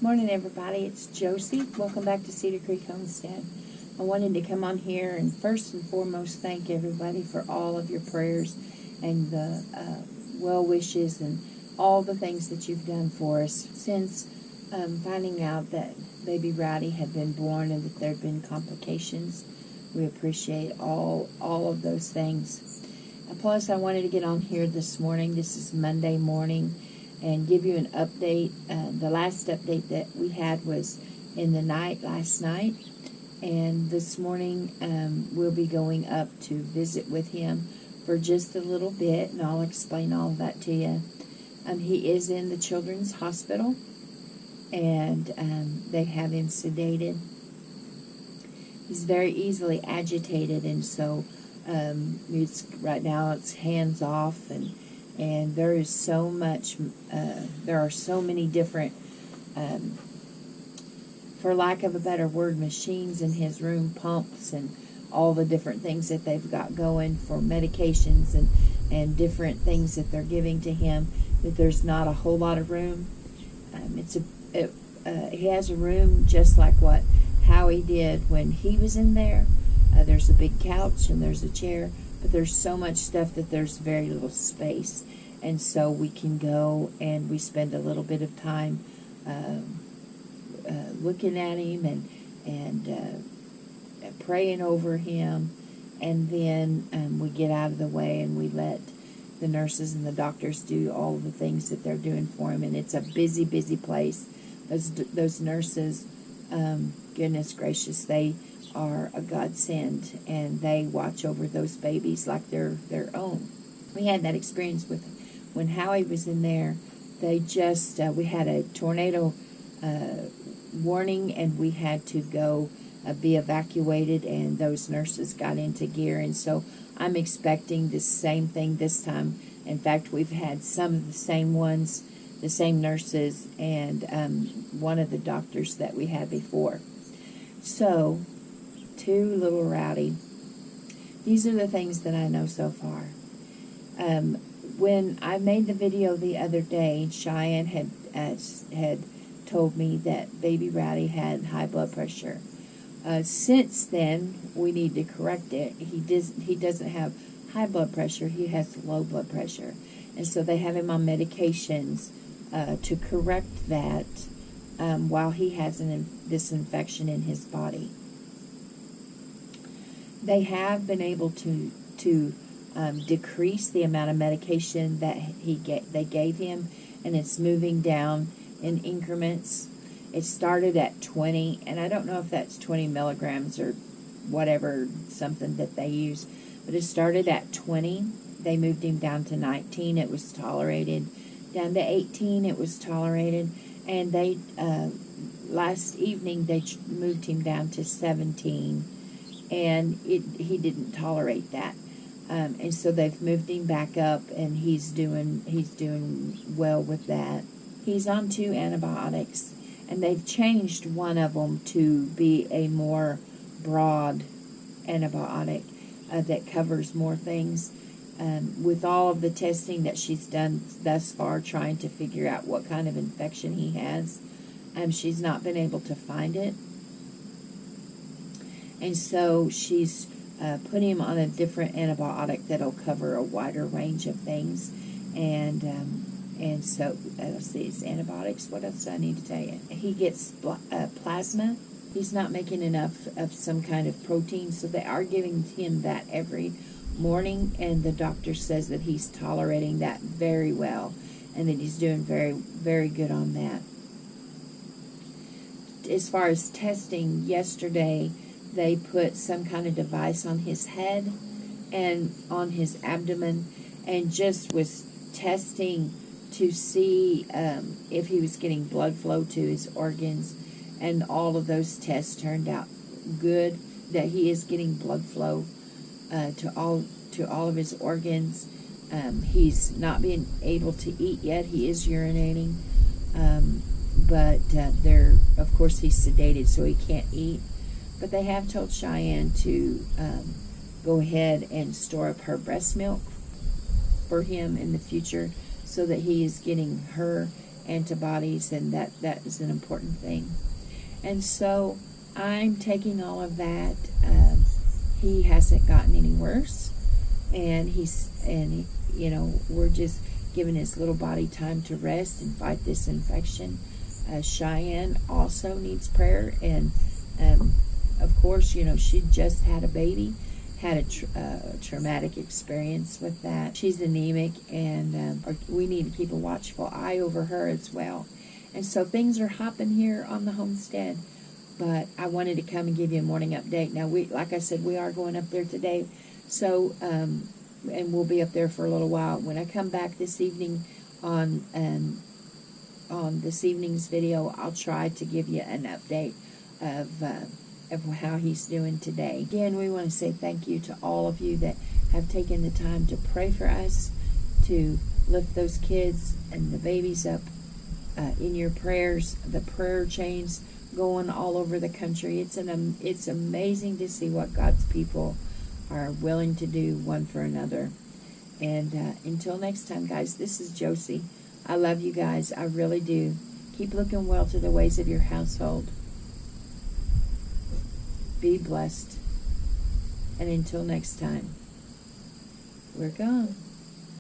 Morning, everybody. It's Josie. Welcome back to Cedar Creek Homestead. I wanted to come on here and first and foremost thank everybody for all of your prayers and the well wishes and all the things that you've done for us since finding out that baby Rowdy had been born and that there had been complications. We appreciate all of those things. Plus, I wanted to get on here this morning. This is Monday morning, and give you an update. The last update that we had was in the night last night, and this morning we'll be going up to visit with him for just a little bit, and I'll explain all of that to you. He is in the children's hospital, and they have him sedated. He's very easily agitated, and so right now it's hands off, and there is so much, there are so many different, for lack of a better word, machines in his room, pumps, and all the different things that they've got going for medications and different things that they're giving to him, that there's not a whole lot of room. He has a room just like what Howie did when he was in there. There's a big couch and there's a chair, but there's so much stuff that there's very little space. And so we can go and we spend a little bit of time looking at him and praying over him. And then we get out of the way and we let the nurses and the doctors do all the things that they're doing for him. And it's a busy, busy place. Those nurses, goodness gracious, they are a godsend, and they watch over those babies like they're their own. We had that experience with when Howie was in there. They just we had a tornado warning, and we had to go be evacuated, and those nurses got into gear. And so I'm expecting the same thing this time. In fact, we've had some of the same ones, the same nurses, and one of the doctors that we had before. So, to little Rowdy. These are the things that I know so far. When I made the video the other day, Cheyenne had told me that baby Rowdy had high blood pressure. Since then, we need to correct it. He doesn't have high blood pressure. He has low blood pressure. And so they have him on medications to correct that while he has this infection in his body. They have been able to decrease the amount of medication that they gave him, and it's moving down in increments. It started at 20, and I don't know if that's 20 milligrams or whatever, something that they use, but it started at 20. They moved him down to 19. It was tolerated. Down to 18, it was tolerated, and they last evening they moved him down to 17. And he didn't tolerate that, and so they've moved him back up, and he's doing well with that. He's on 2 antibiotics, and they've changed one of them to be a more broad antibiotic that covers more things. With all of the testing that she's done thus far, trying to figure out what kind of infection he has, she's not been able to find it. And so she's put him on a different antibiotic that'll cover a wider range of things. And so, let's see, it's antibiotics. What else do I need to tell you? He gets plasma. He's not making enough of some kind of protein, so they are giving him that every morning. And the doctor says that he's tolerating that very well, and that he's doing very, very good on that. As far as testing, yesterday, they put some kind of device on his head and on his abdomen, and just was testing to see if he was getting blood flow to his organs, and all of those tests turned out good, that he is getting blood flow to all of his organs. He's not being able to eat yet. He is urinating, but of course he's sedated, so he can't eat. But they have told Cheyenne to go ahead and store up her breast milk for him in the future, so that he is getting her antibodies, and that is an important thing. And so I'm taking all of that. He hasn't gotten any worse, and we're just giving his little body time to rest and fight this infection. Cheyenne also needs prayer, and of course, she just had a baby, had a traumatic experience with that. She's anemic, and we need to keep a watchful eye over her as well. And so things are hopping here on the homestead, but I wanted to come and give you a morning update. Now, like I said, we are going up there today, so and we'll be up there for a little while. When I come back this evening on this evening's video, I'll try to give you an update of how he's doing today. Again, we want to say thank you to all of you that have taken the time to pray for us, to lift those kids and the babies up in your prayers. The prayer chains going all over the country. It's amazing to see what God's people are willing to do one for another. And until next time, guys, this is Josie. I love you guys. I really do. Keep looking well to the ways of your household. Be blessed. And until next time, we're gone.